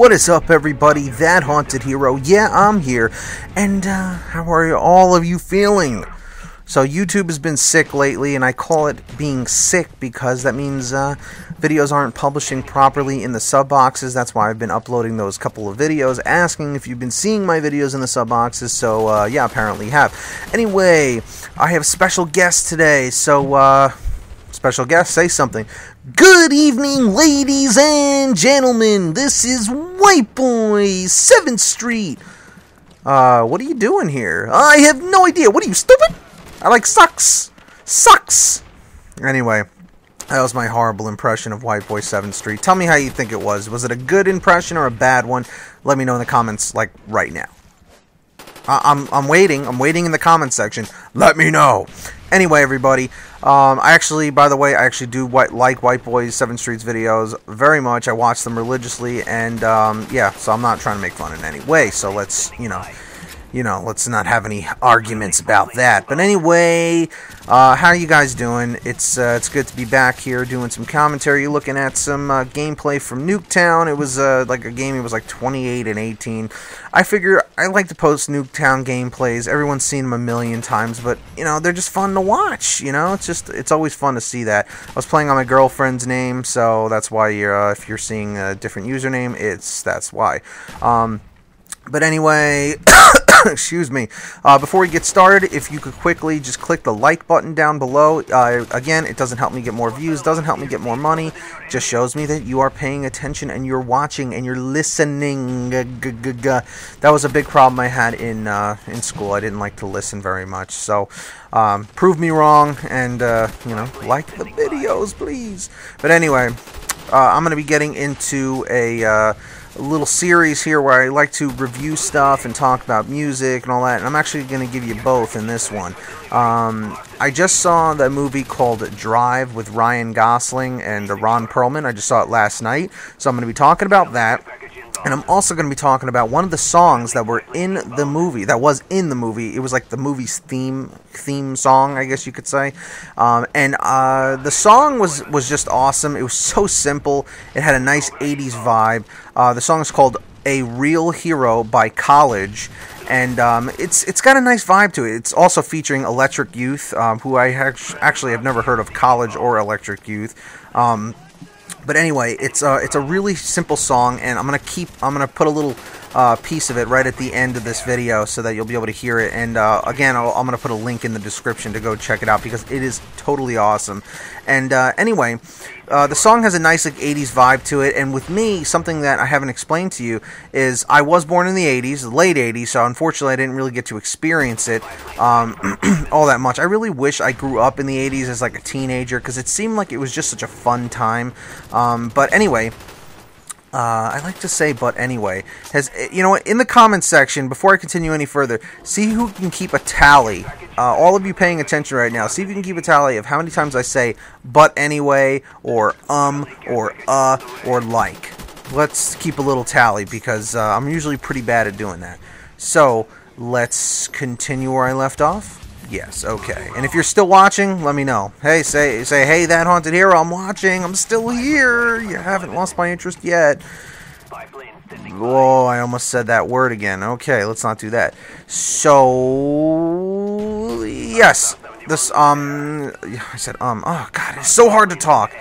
What is up, everybody? That Haunted Hero. Yeah, I'm here. And how are all of you feeling? So YouTube has been sick lately, and I call it being sick because that means videos aren't publishing properly in the sub boxes. That's why I've been uploading those couple of videos asking if you've been seeing my videos in the sub boxes. So yeah, apparently you have. Anyway, I have a special guest today. So special guest, say something. Good evening, ladies and gentlemen. This is White Boy 7th Street. What are you doing here? I have no idea. What are you, stupid? I like sucks. Sucks. Anyway, that was my horrible impression of White Boy 7th Street. Tell me how you think it was. Was it a good impression or a bad one? Let me know in the comments, like, right now. I'm waiting. I'm waiting in the comments section. Let me know. Anyway, everybody, I actually do like White Boy 7th Street's videos very much. I watch them religiously, and yeah, so I'm not trying to make fun in any way. So let's, let's not have any arguments about that. But anyway, how are you guys doing? It's good to be back here doing some commentary, looking at some gameplay from Nuketown. It was like a game. It was like 28 and 18. I figure I like to post Nuketown gameplays. Everyone's seen them a million times, but they're just fun to watch. It's always fun to see that. I was playing on my girlfriend's name, so that's why if you're seeing a different username, that's why. But anyway, excuse me, before we get started, if you could quickly just click the like button down below. Again, it doesn't help me get more views, doesn't help me get more money, just shows me that you are paying attention and you're watching and you're listening. That was a big problem I had in school. I didn't like to listen very much, so prove me wrong and, like the videos, please. But anyway, I'm going to be getting into a little series here where I like to review stuff and talk about music and all that, and I'm actually going to give you both in this one. I just saw the movie called Drive with Ryan Gosling and Ron Perlman. I just saw it last night, so I'm going to be talking about that. And I'm also going to be talking about one of the songs that were in the movie, that was in the movie. It was like the movie's theme song, I guess you could say. And the song was just awesome. It was so simple. It had a nice 80s vibe. The song is called A Real Hero by College. And it's got a nice vibe to it. It's also featuring Electric Youth, who I actually have never heard of College or Electric Youth. But anyway, it's a really simple song, and I'm gonna put a little piece of it right at the end of this video so that you'll be able to hear it. And again, I'm gonna put a link in the description to go check it out because it is totally awesome. And anyway, the song has a nice like 80s vibe to it. And with me, something that I haven't explained to you is I was born in the 80s, the late 80s, so unfortunately I didn't really get to experience it all that much. I really wish I grew up in the 80s as like a teenager because it seemed like it was just such a fun time. But anyway, I like to say, but anyway, in the comments section, before I continue any further, see who can keep a tally. All of you paying attention right now, see if you can keep a tally of how many times I say, but anyway, or or like. Let's keep a little tally because I'm usually pretty bad at doing that. So, let's continue where I left off. Yes, okay. And if you're still watching, let me know. Hey, say, hey, That Haunted Hero, I'm watching. I'm still here. You haven't lost my interest yet. Whoa, I almost said that word again. Okay, let's not do that. So, yes. This, I said, oh, God, it's so hard to talk.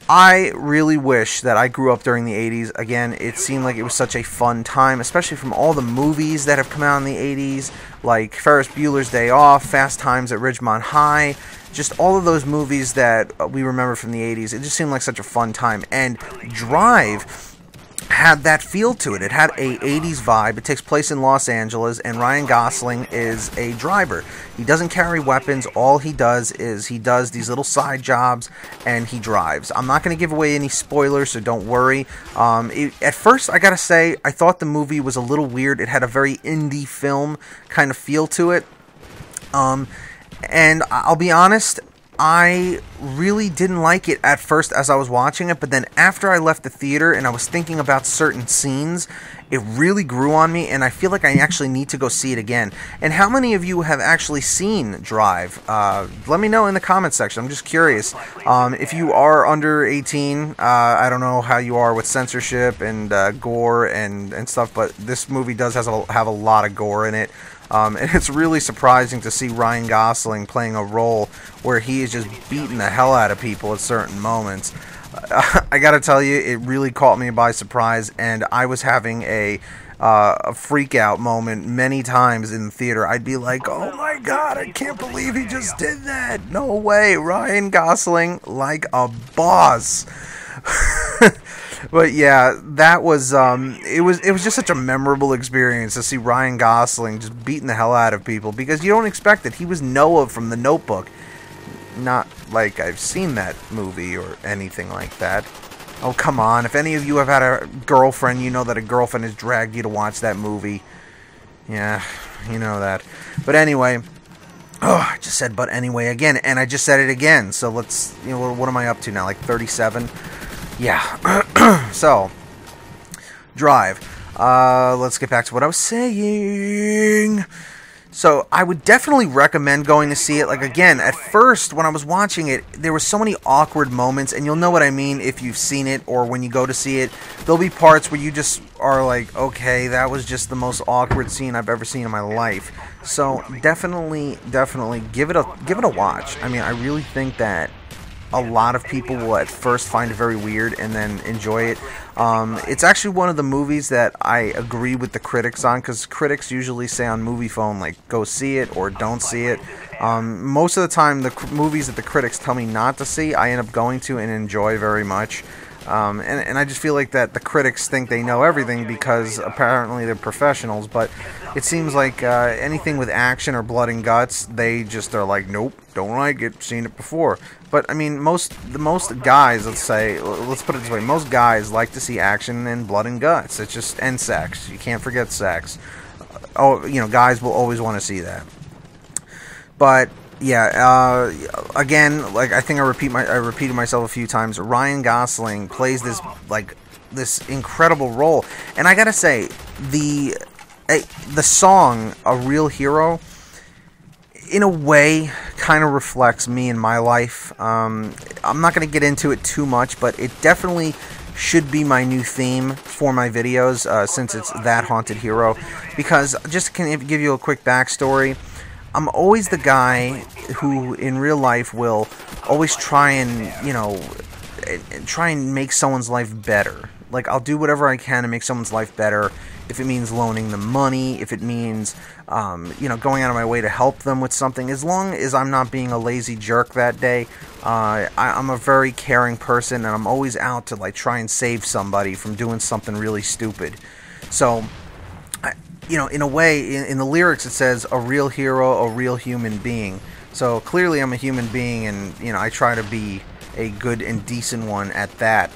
I really wish that I grew up during the 80s. Again, it seemed like it was such a fun time, especially from all the movies that have come out in the 80s, like Ferris Bueller's Day Off, Fast Times at Ridgemont High, just all of those movies that we remember from the 80s. It just seemed like such a fun time. And Drive had that feel to it. It had a 80s vibe. It takes place in Los Angeles, and Ryan Gosling is a driver. He doesn't carry weapons. All he does is he does these little side jobs, and he drives. I'm not going to give away any spoilers, so don't worry. At first, I gotta say, I thought the movie was a little weird. It had a very indie film kind of feel to it. And I'll be honest, I really didn't like it at first as I was watching it, but then after I left the theater and I was thinking about certain scenes, it really grew on me, and I feel like I actually need to go see it again. And how many of you have actually seen Drive? Let me know in the comments section. I'm just curious. If you are under 18, I don't know how you are with censorship and gore and stuff, but this movie does have a lot of gore in it. And it's really surprising to see Ryan Gosling playing a role where he is just beating the hell out of people at certain moments. I gotta tell you, it really caught me by surprise, and I was having a freak out moment many times in the theater. I'd be like, oh my god, I can't believe he just did that. No way. Ryan Gosling like a boss. But yeah, that was it was just such a memorable experience to see Ryan Gosling just beating the hell out of people, because you don't expect it. He was Noah from The Notebook. Not like I've seen that movie or anything like that. Oh, come on. If any of you have had a girlfriend, you know that a girlfriend has dragged you to watch that movie. Yeah, you know that. But anyway, oh, I just said but anyway again, and I just said it again. So let's, you know, what am I up to now? Like 37? Yeah. So, Drive. Let's get back to what I was saying. So, I would definitely recommend going to see it. Like, again, at first, when I was watching it, there were so many awkward moments, and you'll know what I mean if you've seen it, or when you go to see it. There'll be parts where you just are like, okay, that was just the most awkward scene I've ever seen in my life. So, definitely give it a watch. I mean, I really think that a lot of people will at first find it very weird and then enjoy it. It's actually one of the movies that I agree with the critics on, because critics usually say on Movie Phone, like, go see it or don't see it. Most of the time, the movies that the critics tell me not to see, I end up going to and enjoy very much. And I just feel like that the critics think they know everything because apparently they're professionals, but it seems like anything with action or blood and guts, they just are like, nope, don't like it, seen it before. But I mean, most guys, let's put it this way, most guys like to see action and blood and guts. It's just, and sex. You can't forget sex. Oh, you know, guys will always want to see that. But yeah, again, like I think I repeated myself a few times. Ryan Gosling plays this incredible role, and I gotta say, the song "A Real Hero," in a way, kind of reflects me and my life. I'm not gonna get into it too much, but it definitely should be my new theme for my videos, since it's That Haunted Hero. Because just to give you a quick backstory, I'm always the guy who, in real life, will always try and, you know, try and make someone's life better. Like, I'll do whatever I can to make someone's life better. If it means loaning them money, if it means, you know, going out of my way to help them with something, as long as I'm not being a lazy jerk that day. I'm a very caring person, and I'm always out to, like, try and save somebody from doing something really stupid. So, you know, in a way, in the lyrics it says, a real hero, a real human being. So clearly I'm a human being, and, you know, I try to be a good and decent one at that.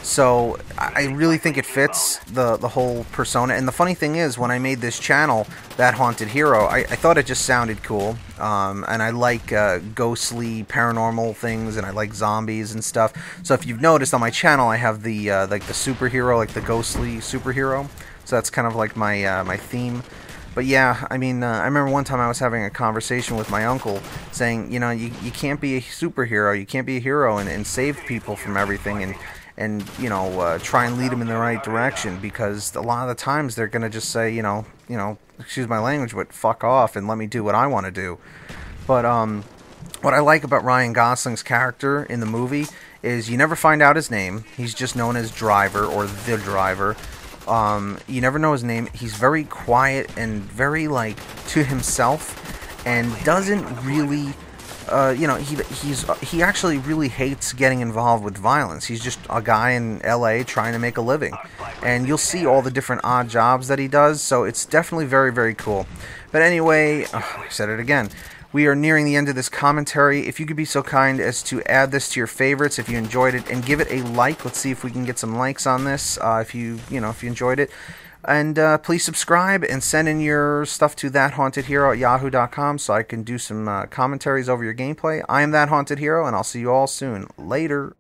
So I really think it fits the whole persona. And the funny thing is, when I made this channel, That Haunted Hero, I thought it just sounded cool. And I like ghostly, paranormal things, and I like zombies and stuff. So if you've noticed on my channel, I have the like the superhero, like the ghostly superhero. So that's kind of like my my theme. But yeah, I mean, I remember one time I was having a conversation with my uncle saying, you know, you can't be a superhero, you can't be a hero and save people from everything and you know, try and lead them in the right direction, because a lot of the times they're going to just say, you know, excuse my language, but fuck off and let me do what I want to do. But what I like about Ryan Gosling's character in the movie is you never find out his name. He's just known as Driver or the Driver. You never know his name. He's very quiet and very, like, to himself, and doesn't really, you know, he actually really hates getting involved with violence. He's just a guy in LA trying to make a living, and you'll see all the different odd jobs that he does, so it's definitely very, very cool. But anyway, I said it again. We are nearing the end of this commentary. If you could be so kind as to add this to your favorites if you enjoyed it, and give it a like. Let's see if we can get some likes on this. If you enjoyed it. And please subscribe and send in your stuff to ThatHauntedHero@yahoo.com so I can do some commentaries over your gameplay. I am That Haunted Hero, and I'll see you all soon. Later.